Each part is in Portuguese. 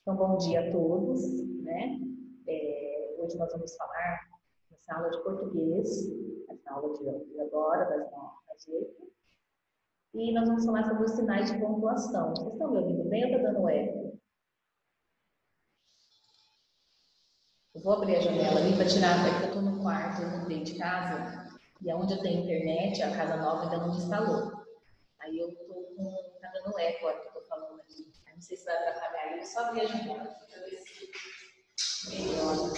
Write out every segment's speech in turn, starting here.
Então, bom dia a todos, né? Hoje nós vamos falar nessa aula de português, essa aula de agora, das 9 às 8. E nós vamos falar sobre os sinais de pontuação. Vocês estão me ouvindo bem ou está dando eco? Eu vou abrir a janela ali para tirar, porque eu estou no quarto, eu mudei de casa, e onde eu tenho internet, a casa nova ainda não instalou. Aí eu estou com. Está dando eco a hora que eu estou falando aqui. Não sei se vai atrapalhar, eu só abrir a janela para ver se melhora.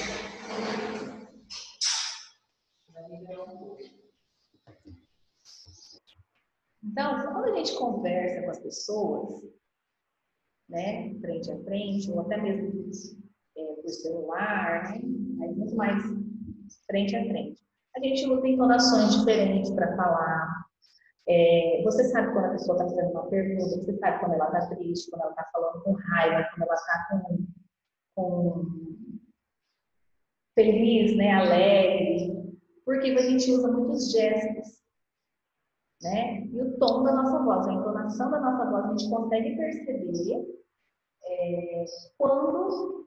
Vai melhorar um pouco. Então, quando a gente conversa com as pessoas, né, frente a frente, ou até mesmo por celular, né, mas muito mais frente a frente, a gente usa entonações diferentes para falar. Você sabe quando a pessoa está fazendo uma pergunta, você sabe quando ela está triste, quando ela está falando com raiva, quando ela está com feliz, né, alegre, porque a gente usa muitos gestos, né? E o tom da nossa voz, a entonação da nossa voz, a gente consegue perceber quando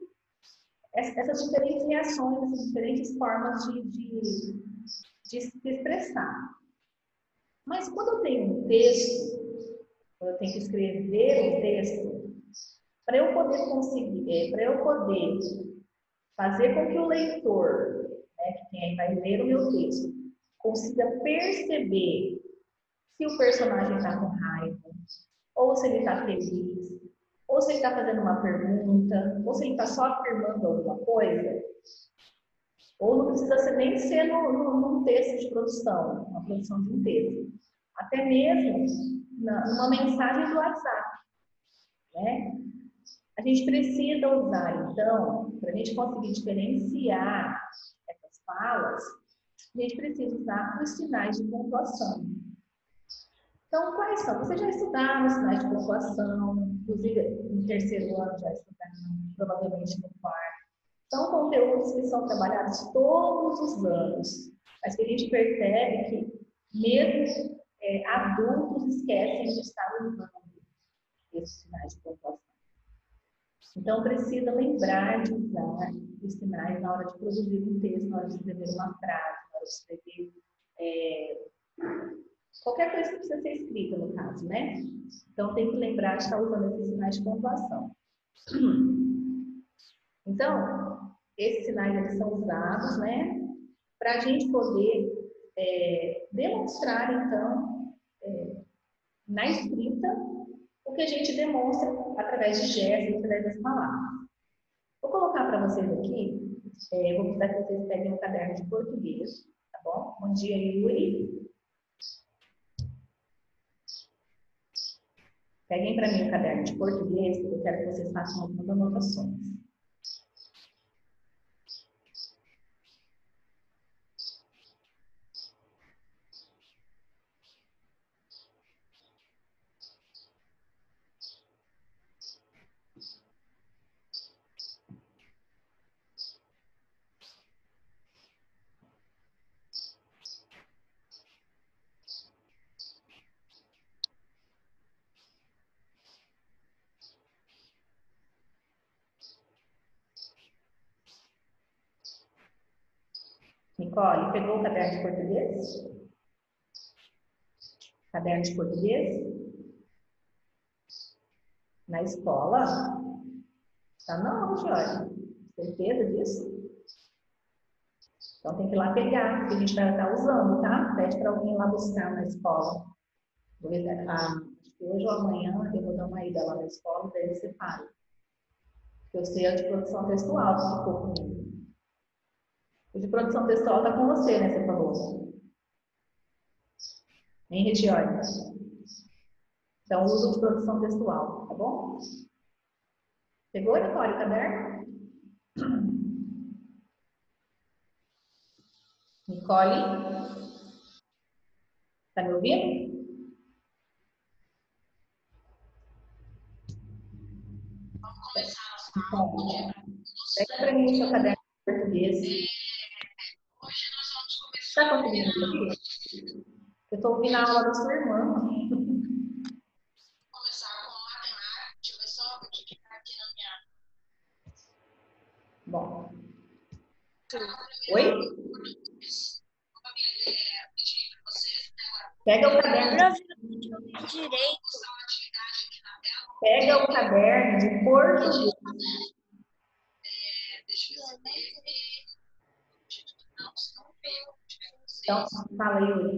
essas diferentes reações, essas diferentes formas de se expressar. Mas quando eu tenho um texto, quando eu tenho que escrever um texto, para eu poder conseguir, para eu poder fazer com que o leitor, né, que quem vai ler o meu texto, consiga perceber se o personagem está com raiva, ou se ele está feliz, ou se ele está fazendo uma pergunta, ou se ele está só afirmando alguma coisa, ou não precisa nem ser num texto de produção, uma produção de um texto, até mesmo numa mensagem do WhatsApp, né? A gente precisa usar, então, para a gente conseguir diferenciar essas falas, a gente precisa usar os sinais de pontuação. Então, quais são? Vocês já estudaram os sinais de pontuação, inclusive no terceiro ano já estudaram, provavelmente no quarto. São conteúdos que são trabalhados todos os anos, mas que a gente percebe que mesmo adultos esquecem de estar usando esses sinais de pontuação. Então, precisa lembrar de usar os sinais na hora de produzir um texto, na hora de escrever uma frase, na hora de escrever qualquer coisa que precisa ser escrita, no caso, né? Então, tem que lembrar de estar usando esses sinais de pontuação. Então, esses sinais eles são usados, né? Para a gente poder demonstrar, então, na escrita, o que a gente demonstra através de gestos, através das palavras. Vou colocar para vocês aqui, vou precisar que vocês peguem um caderno de português, tá bom? Bom dia, Yuri. Peguem para mim um caderno de português, porque eu quero que vocês façam algumas anotações. Nicole, pegou o caderno de português? Caderno de português? Na escola? Tá não, Jorge. Certeza disso? Então tem que ir lá pegar, porque a gente vai estar usando, tá? Pede para alguém lá buscar na escola. Vou ver, acho que hoje ou amanhã eu vou dar uma ida lá na escola, daí você para. Porque eu sei a de produção textual que ficou comigo. O de produção textual tá com você, né? Você falou. Em Regiane. Então, uso de produção textual, tá bom? Pegou, Nicole, o caderno? Nicole? Tá me ouvindo? Vamos começar a nossa Então, pega para mim o seu caderno de português. Hoje nós vamos começar. Está conseguindo me ouvir? Eu estou ouvindo a aula da sua irmã. Começar com matemática. Deixa eu ver só o que está aqui na minha. Bom. Sim. Oi? Pega o caderno. Prof, eu não tinha ouvido direito. Pega o caderno de português. Então, fala aí, Yuri.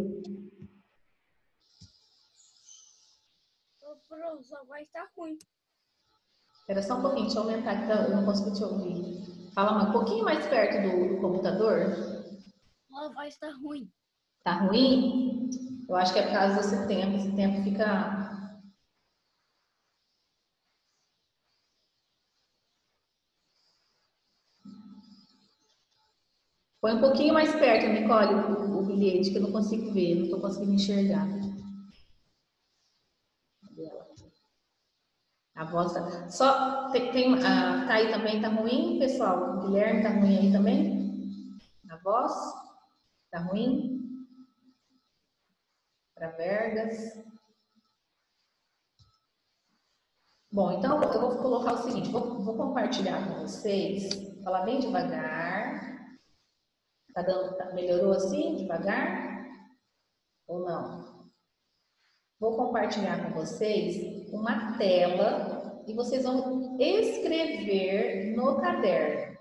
Ô, prof, sua voz tá ruim. Espera só um pouquinho, deixa eu aumentar aqui, eu não consigo te ouvir. Fala um pouquinho mais perto do computador. Sua voz tá ruim. Tá ruim? Eu acho que é por causa desse tempo. Esse tempo fica... Põe um pouquinho mais perto, Nicole, o bilhete, que eu não consigo ver, não estou conseguindo enxergar. A voz tá... Só tá aí também, tá ruim, pessoal? O Guilherme tá ruim aí também? A voz? Tá ruim? Para Vergas. Bom, então eu vou colocar o seguinte, vou compartilhar com vocês, falar bem devagar. Tá dando, melhorou assim, devagar? Ou não? Vou compartilhar com vocês uma tela e vocês vão escrever no caderno.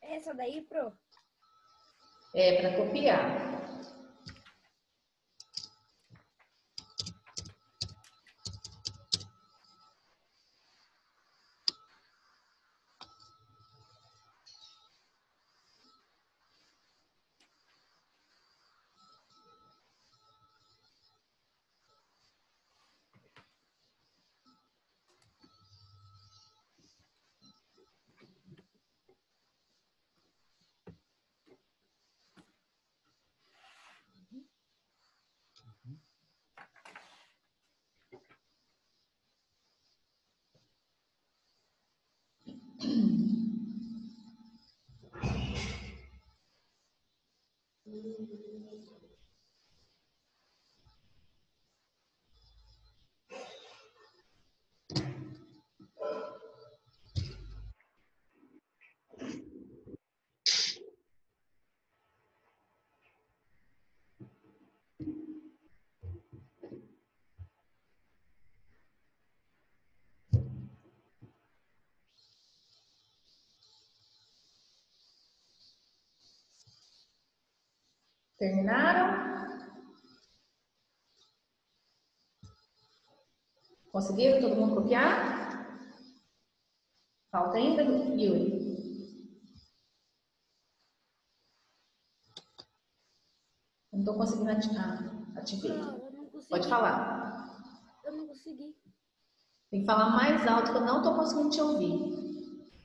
Essa daí, prof? É para copiar. Terminaram? Conseguiram todo mundo copiar? Falta ainda, Yuri? Não estou conseguindo ativar. Eu não consegui. Pode falar. Eu não consegui. Tem que falar mais alto que eu não estou conseguindo te ouvir.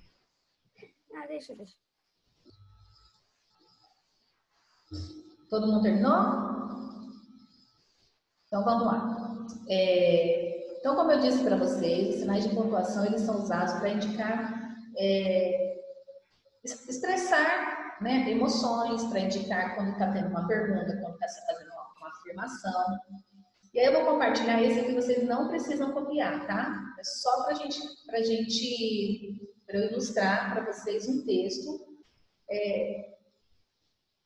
Ah, deixa. Todo mundo terminou? Então vamos lá. Então, como eu disse para vocês, os sinais de pontuação eles são usados para indicar, expressar, né, emoções, para indicar quando está tendo uma pergunta, quando está fazendo uma afirmação. E aí eu vou compartilhar esse aqui, vocês não precisam copiar, tá? É só para eu ilustrar para vocês um texto,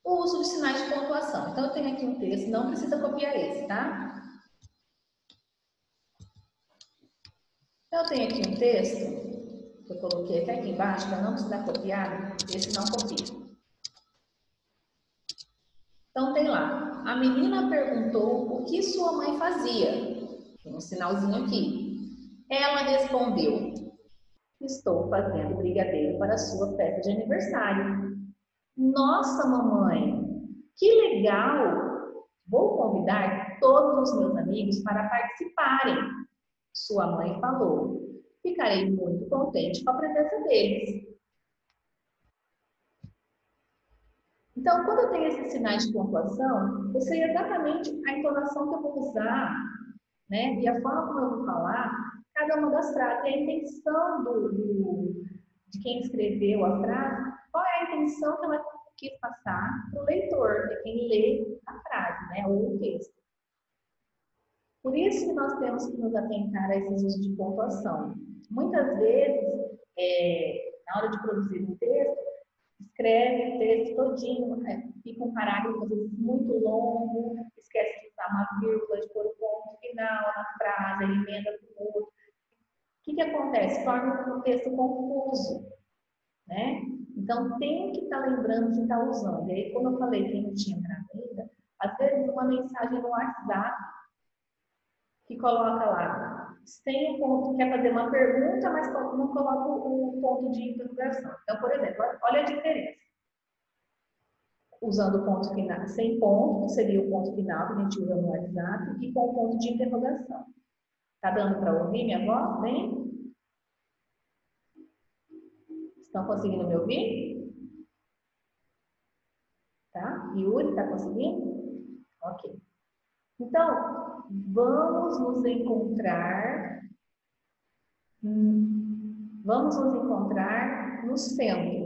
o uso de sinais de pontuação. Então eu tenho aqui um texto, não precisa copiar esse, tá? Então eu tenho aqui um texto, que eu coloquei até aqui embaixo, para não precisar copiar, esse não copia. Então tem lá, a menina perguntou o que sua mãe fazia. Tem um sinalzinho aqui. Ela respondeu, estou fazendo brigadeiro para a sua festa de aniversário. Nossa, mamãe, que legal! Vou convidar todos os meus amigos para participarem. Sua mãe falou. Ficarei muito contente com a presença deles. Então, quando eu tenho esses sinais de pontuação, eu sei exatamente a entonação que eu vou usar, né? E a forma como eu vou falar, cada uma das frases, e a intenção de quem escreveu a frase, qual é a intenção que ela quis passar para o leitor, que é quem lê a frase, né? Ou o texto. Por isso que nós temos que nos atentar a esses usos de pontuação. Muitas vezes, na hora de produzir um texto, escreve o texto todinho, fica um parágrafo às vezes muito longo, esquece de usar uma vírgula, de pôr o ponto final na frase, emenda com o outro. O que acontece? Torna o texto confuso, né? Então, tem que estar lembrando de estar usando. E aí, como eu falei, quem não tinha entrado ainda, às vezes uma mensagem no WhatsApp que coloca lá, tem um ponto, quer fazer uma pergunta, mas não coloca o ponto de interrogação. Então, por exemplo, olha a diferença. Usando o ponto final, sem ponto, seria o ponto final que a gente usa no WhatsApp, e com o ponto de interrogação. Tá dando para ouvir minha voz? Bem? Estão conseguindo me ouvir? Tá? Yuri, tá conseguindo? Ok. Então, vamos nos encontrar no centro.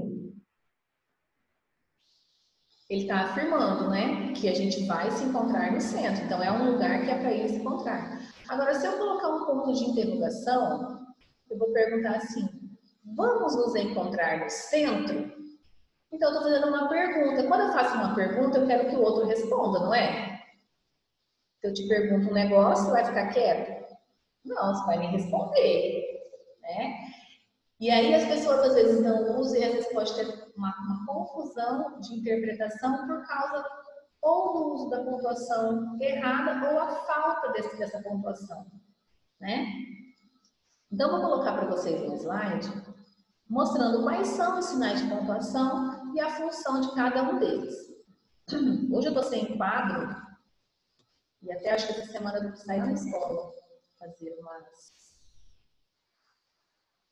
Ele está afirmando, né, que a gente vai se encontrar no centro. Então, é um lugar que é para ir se encontrar. Agora, se eu colocar um ponto de interrogação, eu vou perguntar assim, vamos nos encontrar no centro? Então, eu estou fazendo uma pergunta. Quando eu faço uma pergunta, eu quero que o outro responda, não é? Se eu te pergunto um negócio, você vai ficar quieto? Não, você vai me responder, né? E aí as pessoas às vezes não usam e às vezes pode ter uma confusão de interpretação por causa ou do uso da pontuação errada ou a falta dessa pontuação, né? Então, vou colocar para vocês um slide mostrando quais são os sinais de pontuação e a função de cada um deles. Hoje eu estou sem quadro e até acho que essa semana eu vou sair na escola fazer umas...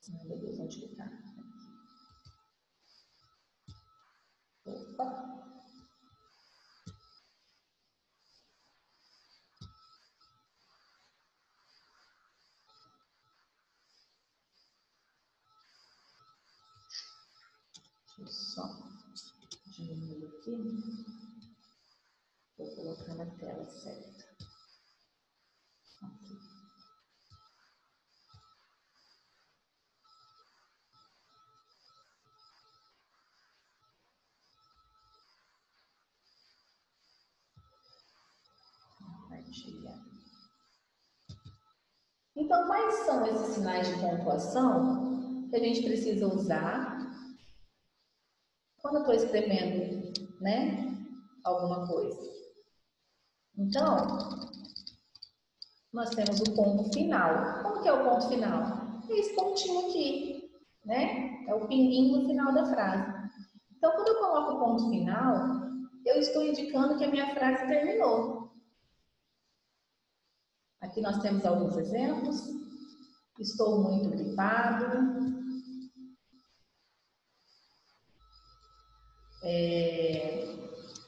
Ai, meu Deus, onde que está? Opa! Deixa eu só diminuir aqui. Vou colocar na tela certa. Aqui. Compartilhar. Então, quais são esses sinais de pontuação que a gente precisa usar quando eu estou escrevendo, né, alguma coisa? Então, nós temos o ponto final. Como que é o ponto final? É esse pontinho aqui, né? É o pinguinho no final da frase. Então, quando eu coloco o ponto final, eu estou indicando que a minha frase terminou. Aqui nós temos alguns exemplos. Estou muito gripado.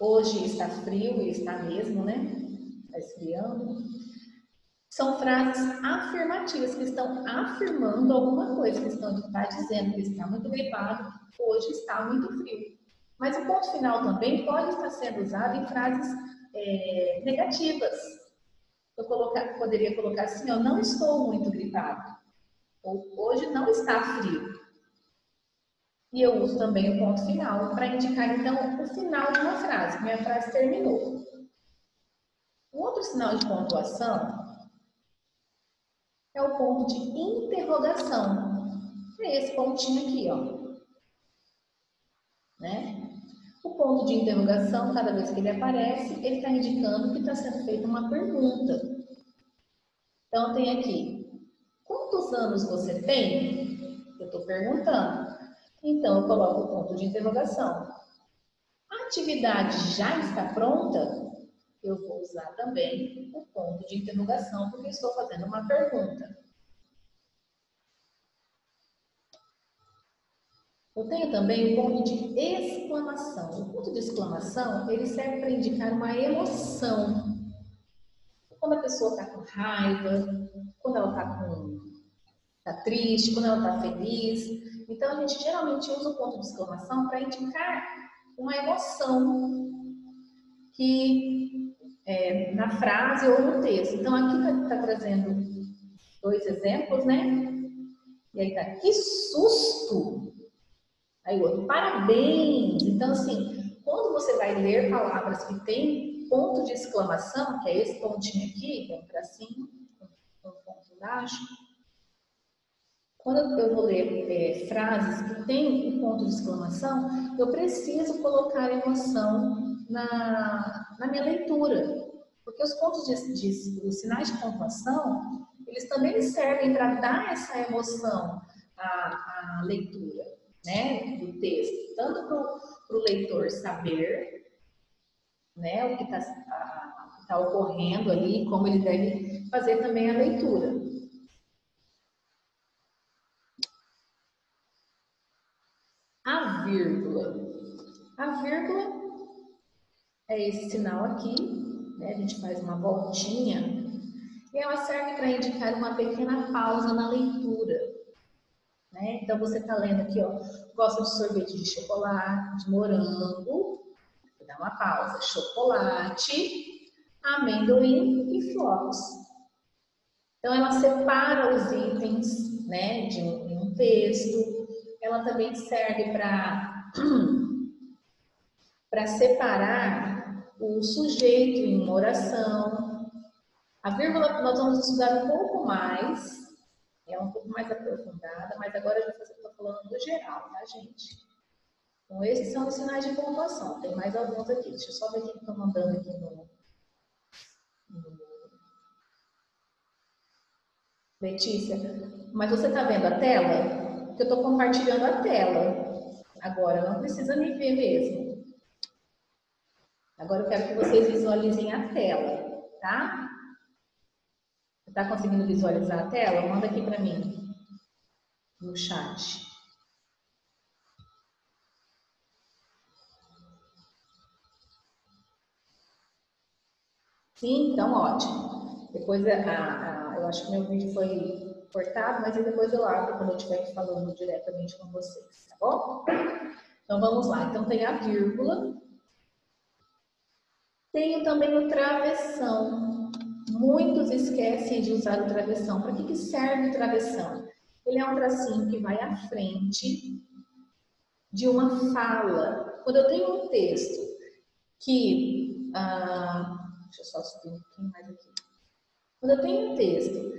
Hoje está frio e está mesmo, né? Está esfriando. São frases afirmativas que estão afirmando alguma coisa, que estão dizendo que está muito gripado, hoje está muito frio. Mas o ponto final também pode estar sendo usado em frases negativas. Eu poderia colocar assim, eu não estou muito gripado. Ou hoje não está frio. E eu uso também o ponto final para indicar, então, o final de uma frase. Minha frase terminou. Um outro sinal de pontuação é o ponto de interrogação. É esse pontinho aqui, ó. Né? O ponto de interrogação, cada vez que ele aparece, ele está indicando que está sendo feita uma pergunta. Então, tem aqui, quantos anos você tem? Eu estou perguntando. Então, eu coloco o ponto de interrogação. A atividade já está pronta? Eu vou usar também o ponto de interrogação, porque estou fazendo uma pergunta. Eu tenho também o ponto de exclamação. O ponto de exclamação, ele serve para indicar uma emoção. quando a pessoa está com raiva, quando ela tá triste, quando ela está feliz. Então, a gente geralmente usa o ponto de exclamação para indicar uma emoção que na frase ou no texto. Então, aqui está trazendo 2 exemplos, né? E aí tá, que susto! Aí o outro, parabéns! Então, assim, quando você vai ler palavras que tem ponto de exclamação, que é esse pontinho aqui, que é um tracinho, um ponto embaixo, quando eu vou ler frases que tem um ponto de exclamação, eu preciso colocar emoção na minha leitura. Porque os pontos os sinais de pontuação, eles também servem para dar essa emoção à leitura, né, do texto. Tanto para o leitor saber, né, o que está ocorrendo ali, como ele deve fazer também a leitura. A vírgula. A vírgula é esse sinal aqui, né? A gente faz uma voltinha e ela serve para indicar uma pequena pausa na leitura, né? Então você está lendo aqui, ó, gosta de sorvete de chocolate, de morango, dá uma pausa, chocolate, amendoim e flocos. Então ela separa os itens, né, de um texto. Ela também serve para separar o sujeito em uma oração. A vírgula nós vamos estudar um pouco mais, é um pouco mais aprofundada, mas agora eu estou falando do geral, tá, gente? Então, esses são os sinais de pontuação. Tem mais alguns aqui. Deixa eu só ver o que estão mandando aqui no... Letícia, mas você está vendo a tela? Porque eu estou compartilhando a tela. Agora, não precisa me ver mesmo. Agora eu quero que vocês visualizem a tela, tá? Você está conseguindo visualizar a tela? Manda aqui para mim, no chat. Sim, então ótimo. Depois, eu acho que meu vídeo foi cortado, mas depois eu abro quando eu estiver falando diretamente com vocês, tá bom? Então vamos lá. Então tem a vírgula. Tenho também o travessão. Muitos esquecem de usar o travessão. Para que serve o travessão? Ele é um tracinho que vai à frente de uma fala. Quando eu tenho um texto que... deixa eu só subir um pouquinho mais aqui. Quando eu tenho um texto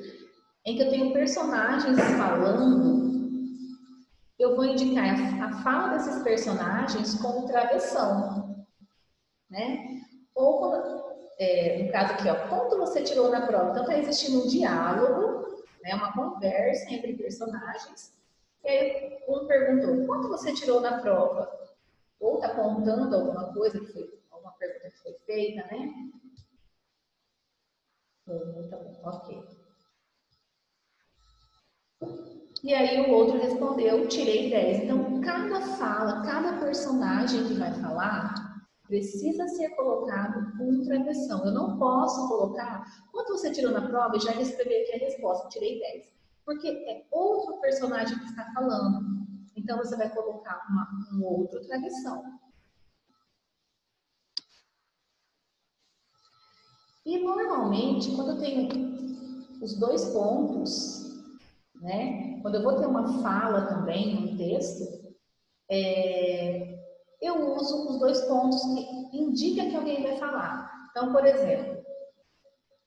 em que eu tenho personagens falando, eu vou indicar a fala desses personagens como travessão, né? Ou, no caso aqui, ó, quanto você tirou na prova? Então, está existindo um diálogo, né, uma conversa entre personagens, e aí um perguntou, quanto você tirou na prova? Ou está contando alguma coisa alguma pergunta que foi feita, né? Então, ok. E aí o outro respondeu, tirei 10. Então, cada fala, cada personagem que vai falar, precisa ser colocado com travessão. Eu não posso colocar, quanto você tirou na prova e já escrever aqui a resposta, tirei 10. Porque é outro personagem que está falando. Então, você vai colocar um outro travessão. E, normalmente, quando eu tenho os 2 pontos, né? Quando eu vou ter uma fala também, um texto, eu uso os 2 pontos que indicam que alguém vai falar. Então, por exemplo,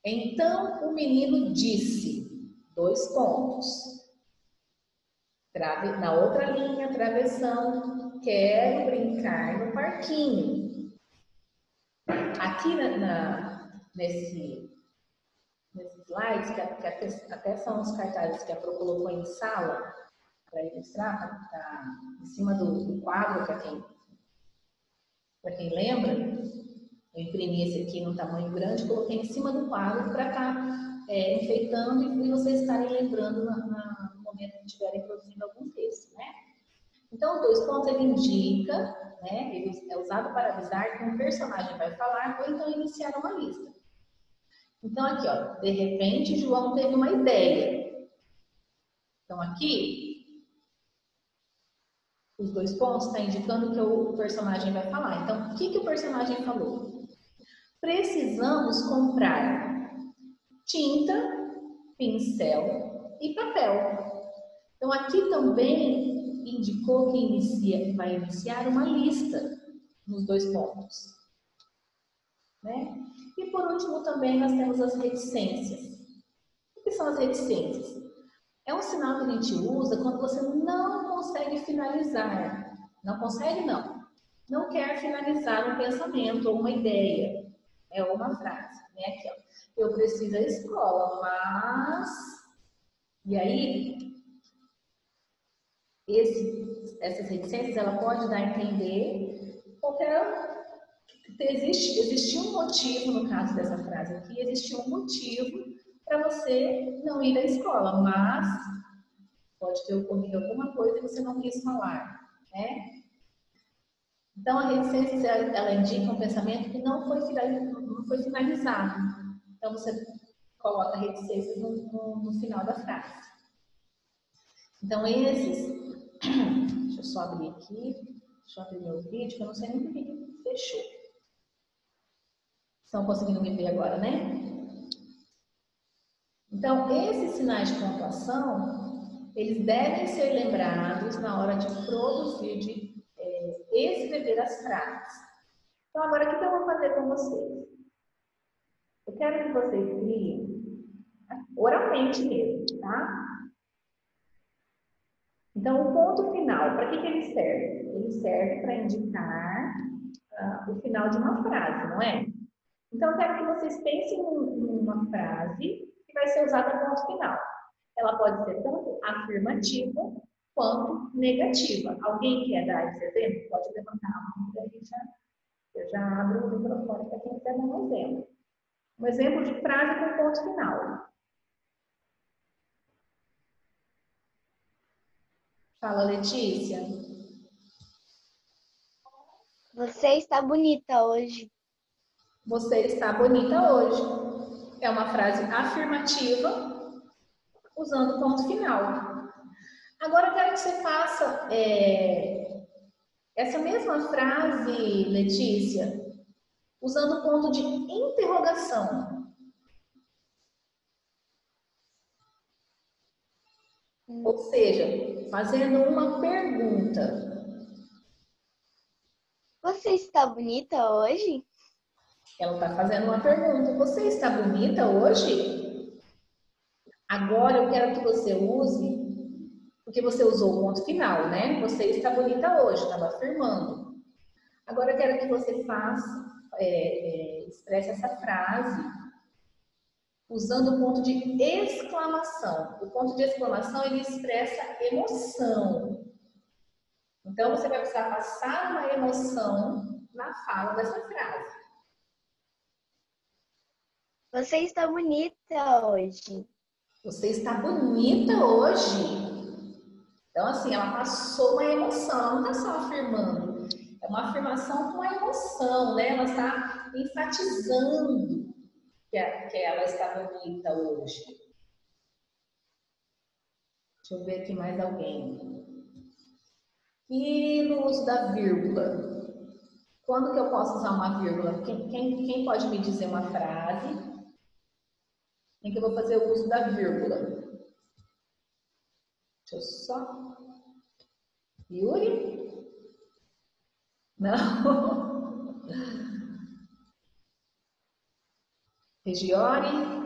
então o menino disse, 2 pontos. Na outra linha, travessão, quero brincar no parquinho. Aqui nesse slides, que até são os cartazes que a Pro colocou em sala, para ilustrar, tá em cima do quadro, para quem lembra, eu imprimi esse aqui num tamanho grande, coloquei em cima do quadro para estar enfeitando e vocês estarem lembrando no momento que estiverem produzindo algum texto, né? Então, os 2 pontos ele indica, né? Ele é usado para avisar que um personagem vai falar ou então iniciar uma lista. Então, aqui, ó, de repente, João teve uma ideia. Então, aqui, os dois pontos estão indicando que o personagem vai falar. Então, o que o personagem falou? Precisamos comprar tinta, pincel e papel. Então, aqui também indicou que vai iniciar uma lista nos dois pontos. Né? E por último também nós temos as reticências. O que são as reticências? É um sinal que a gente usa quando você não consegue finalizar. Não consegue, não. Não quer finalizar um pensamento ou uma ideia. É uma frase. Né? Aqui, ó. Eu preciso da escola, mas... E aí, essas reticências, ela pode dar a entender qualquer... Existe um motivo, no caso dessa frase aqui, existe um motivo para você não ir à escola, mas pode ter ocorrido alguma coisa que você não quis falar, né? Então, a reticência, ela indica um pensamento que não foi finalizado. Então, você coloca reticências no final da frase. Então, deixa eu só abrir aqui, deixa eu abrir meu vídeo, que eu não sei nem por que fechou. Estão conseguindo me ver agora, né? Então, esses sinais de pontuação, eles devem ser lembrados na hora de produzir, de escrever as frases. Então, agora, o que eu vou fazer com vocês? Eu quero que vocês criem oralmente mesmo, tá? Então, o ponto final, para que ele serve? Ele serve para indicar o final de uma frase, não é? Então, eu quero que vocês pensem numa frase que vai ser usada ponto final. Ela pode ser tanto afirmativa quanto negativa. Alguém quer dar esse exemplo? Pode levantar a mão e eu já abro o microfone para quem quiser dar um exemplo. Um exemplo de frase com ponto final. Fala, Letícia. Você está bonita hoje. Você está bonita hoje. É uma frase afirmativa usando ponto final. Agora eu quero que você faça essa mesma frase, Letícia, usando o ponto de interrogação. Ou seja, fazendo uma pergunta. Você está bonita hoje? Ela está fazendo uma pergunta. Você está bonita hoje? Agora eu quero que você use, porque você usou o ponto final, né? Você está bonita hoje, estava afirmando. Agora eu quero que você faça, expresse essa frase usando o ponto de exclamação. O ponto de exclamação, ele expressa emoção. Então, você vai precisar passar uma emoção na fala dessa frase. Você está bonita hoje. Você está bonita hoje. Então, assim, ela passou uma emoção, ela não está só afirmando. É uma afirmação com a emoção, né? Ela está enfatizando que ela está bonita hoje. Deixa eu ver aqui mais alguém. E no uso da vírgula? Quando que eu posso usar uma vírgula? Quem pode me dizer uma frase em que eu vou fazer o uso da vírgula? Deixa eu só... Yuri? Não. Regiane?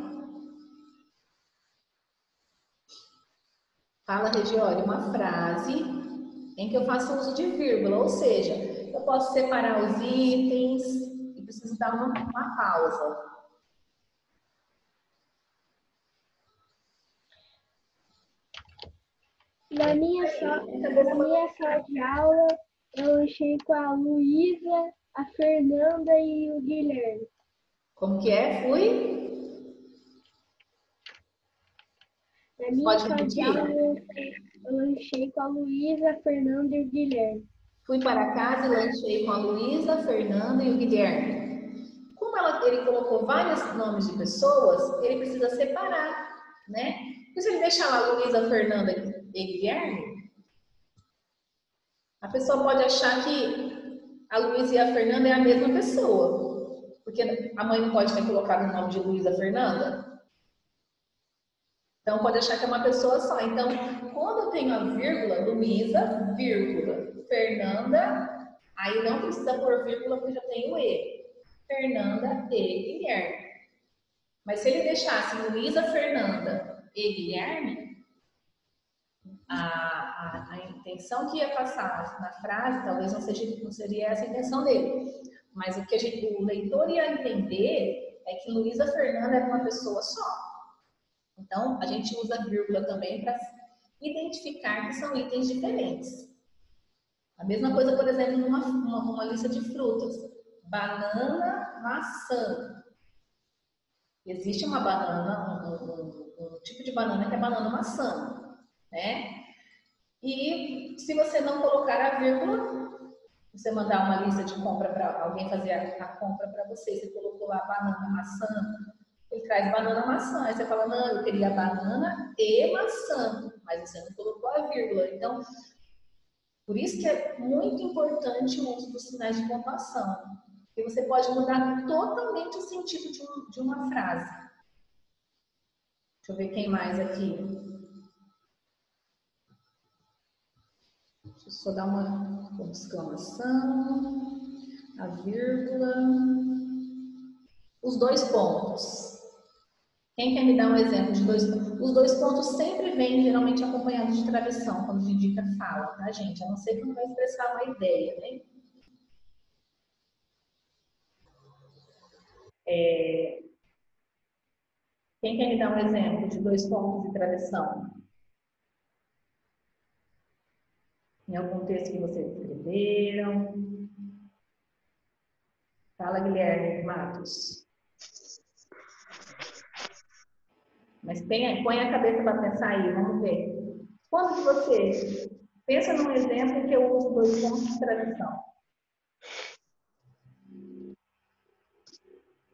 Fala, Regiane, uma frase em que eu faço uso de vírgula, ou seja, eu posso separar os itens e preciso dar uma pausa. Na minha sala de aula, eu lanchei com a Luísa, a Fernanda e o Guilherme. Como que é? Fui? Na minha sala de aula, eu lanchei com a Luísa, a Fernanda e o Guilherme. Fui para casa e lanchei com a Luísa, a Fernanda e o Guilherme. Como Como ele colocou vários nomes de pessoas, ele precisa separar, né? E se ele deixar lá Luísa, Fernanda e Guilherme, a pessoa pode achar que a Luísa e a Fernanda é a mesma pessoa. Porque a mãe não pode ter colocado o nome de Luísa Fernanda. Então, pode achar que é uma pessoa só. Então, quando eu tenho a vírgula, Luísa, vírgula, Fernanda, aí não precisa pôr vírgula porque já tem o E. Fernanda e Guilherme. Mas se ele deixasse Luísa, Fernanda e Guilherme, a intenção que ia passar na frase, talvez não seria essa a intenção dele. Mas o que o leitor ia entender é que Luísa Fernanda era uma pessoa só. Então, a gente usa vírgula também para identificar que são itens diferentes. A mesma coisa, por exemplo, numa lista de frutas. Banana, maçã. Existe uma banana, um tipo de banana que é banana maçã, né? E se você não colocar a vírgula, você mandar uma lista de compra para alguém fazer a compra para você, você colocou lá banana, maçã, ele traz banana, maçã. Aí você fala, não, eu queria banana e maçã, mas você não colocou a vírgula. Então, por isso que é muito importante o uso dos sinais de pontuação, porque você pode mudar totalmente o sentido de uma frase. Deixa eu ver quem mais aqui. Deixa eu só dar uma exclamação, a vírgula, os dois pontos. Quem quer me dar um exemplo de dois pontos? Os dois pontos sempre vêm geralmente acompanhados de travessão, quando indica fala, tá, gente? A não ser que não vai expressar uma ideia, né? Quem quer me dar um exemplo de dois pontos de travessão? Em algum texto que vocês escreveram? Fala, Guilherme Matos. Mas põe a cabeça para pensar aí, vamos ver. Quando que você pensa num exemplo em que eu uso dois pontos de travessão?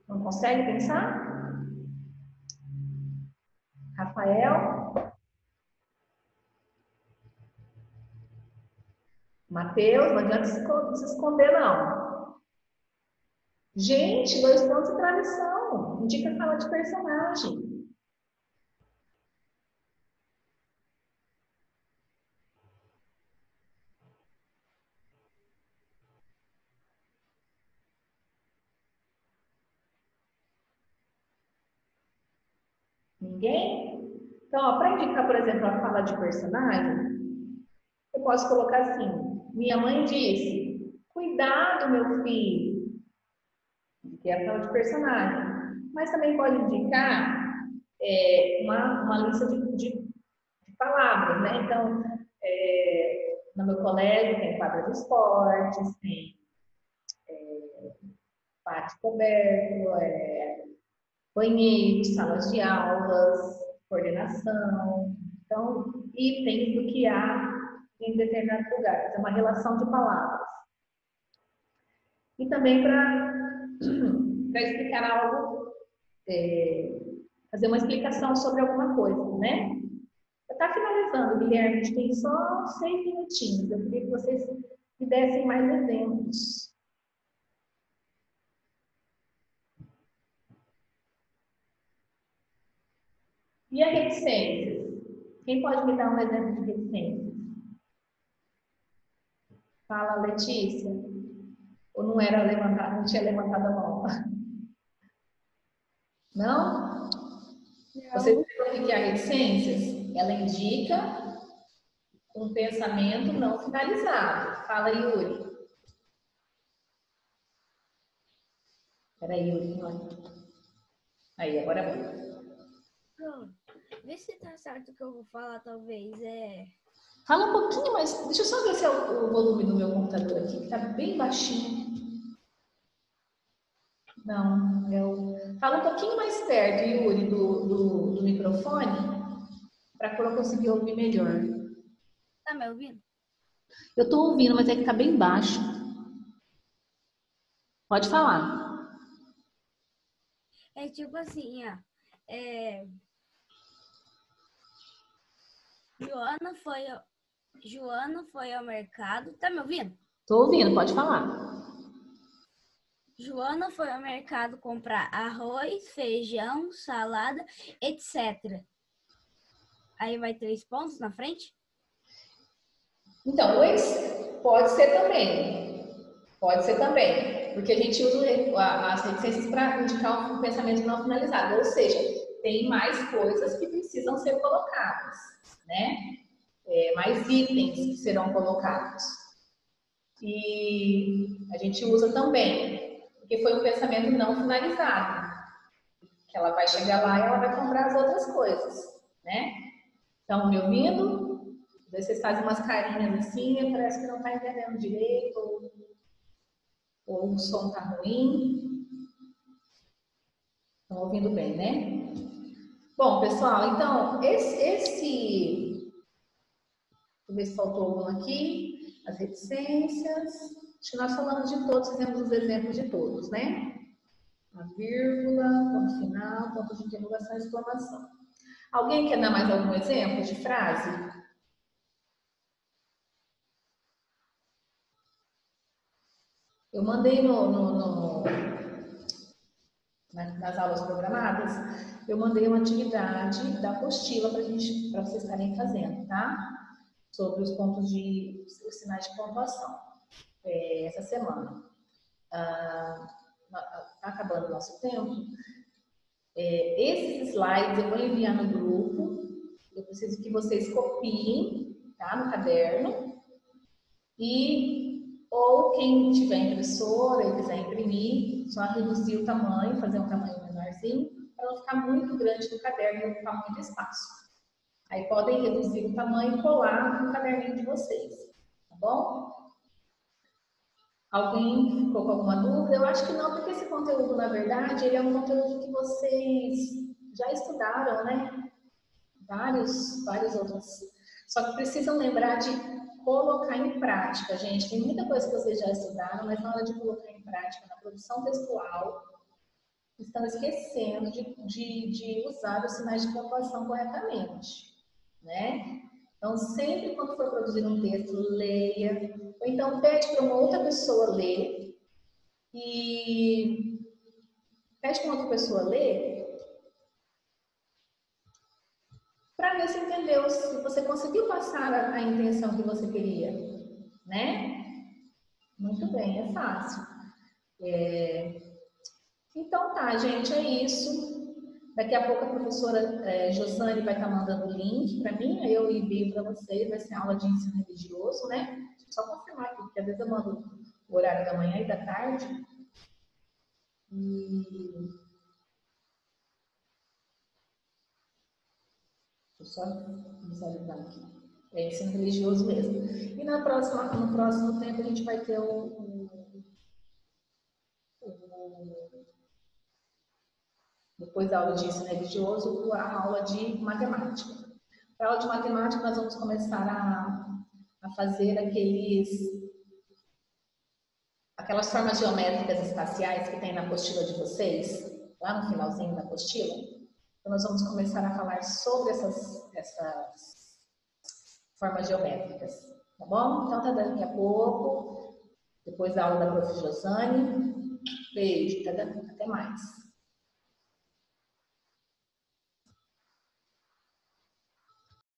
Não consegue pensar? Rafael? Mateus? Não adianta se esconder, não. Gente, dois pontos de travessão. Indica fala de personagem. Ninguém? Então, para indicar, por exemplo, a fala de personagem, eu posso colocar assim: minha mãe disse, cuidado, meu filho, que é a fala de personagem. Mas também pode indicar uma lista de palavras, né? Então, no meu colégio tem quadra de esportes, tem pátio coberto, banheiro, salas de aulas, coordenação. Então, itens do que há em determinado lugar. É uma relação de palavras. E também para explicar algo, fazer uma explicação sobre alguma coisa, né? Está finalizando, Guilherme, a gente tem só 6 minutinhos. Eu queria que vocês me dessem mais exemplos. E a reticências? Quem pode me dar um exemplo de reticências? Fala, Letícia. Ou não era levantado, não tinha levantado a mão? Não? Vocês viram o que é a reticências? Ela indica um pensamento não finalizado. Fala, Yuri. Peraí, Yuri. Aí, agora vai. Vê se tá certo o que eu vou falar, talvez. Fala um pouquinho mais. Deixa eu só ver se é o volume do meu computador aqui, que tá bem baixinho. Não, fala um pouquinho mais perto, Yuri, do microfone, para eu conseguir ouvir melhor. Tá me ouvindo? Eu tô ouvindo, mas é que tá bem baixo. Pode falar. É tipo assim, ó. É, Joana foi ao mercado. Tá me ouvindo? Tô ouvindo, pode falar. Joana foi ao mercado comprar arroz, feijão, salada, etc. Aí vai 3 pontos na frente? Então, pode ser também. Pode ser também. Porque a gente usa as reticências para indicar um pensamento não finalizado. Ou seja, tem mais coisas que precisam ser colocadas, né? Mais itens que serão colocados. E a gente usa também, porque foi um pensamento não finalizado. Que ela vai chegar lá e ela vai comprar as outras coisas, né? Estão me ouvindo? Vocês fazem umas carinhas assim e parece que não está entendendo direito, ou o som está ruim. Estão ouvindo bem, né? Bom, pessoal, então, deixa eu ver se faltou algum aqui. As reticências. Acho que nós falamos de todos, fizemos os exemplos de todos, né? A vírgula, ponto final, ponto de interrogação, exclamação. Alguém quer dar mais algum exemplo de frase? Eu mandei nas aulas programadas, eu mandei uma atividade da apostila para vocês estarem fazendo, tá? Sobre os sinais de pontuação, essa semana. Tá acabando o nosso tempo. Esses slides eu vou enviar no grupo. Eu preciso que vocês copiem, tá? No caderno. Ou quem tiver impressora e quiser imprimir, só reduzir o tamanho, fazer um tamanho menorzinho, para não ficar muito grande no caderno e ocupar muito espaço. Aí podem reduzir o tamanho e colar no caderninho de vocês, tá bom? Alguém ficou com alguma dúvida? Eu acho que não, porque esse conteúdo, na verdade, ele é um conteúdo que vocês já estudaram, né? Vários outros. Só que precisam lembrar de colocar em prática, gente. Tem muita coisa que vocês já estudaram, mas na hora de colocar em prática, na produção textual, estão esquecendo de usar os sinais de pontuação corretamente, né? Então, sempre quando for produzir um texto, leia, ou então pede para uma outra pessoa ler, e pede para outra pessoa ler, para ver se entendeu, se você conseguiu passar a intenção que você queria, né? Muito bem, é fácil. Então tá, gente, é isso. Daqui a pouco a professora Josane vai estar mandando o link para mim, aí eu envio para vocês, vai ser aula de ensino religioso, né? Deixa eu só confirmar aqui, porque às vezes eu mando o horário da manhã e da tarde. Deixa eu só visualizar aqui. É ensino religioso mesmo. E no próximo tempo a gente vai ter depois da aula de ensino religioso, a aula de matemática. Para a aula de matemática, nós vamos começar a fazer aquelas formas geométricas espaciais que tem na apostila de vocês, lá no finalzinho da apostila. Então, nós vamos começar a falar sobre essas formas geométricas, tá bom? Então, tá daqui a pouco, depois da aula da prof. Josane. Beijo, até mais.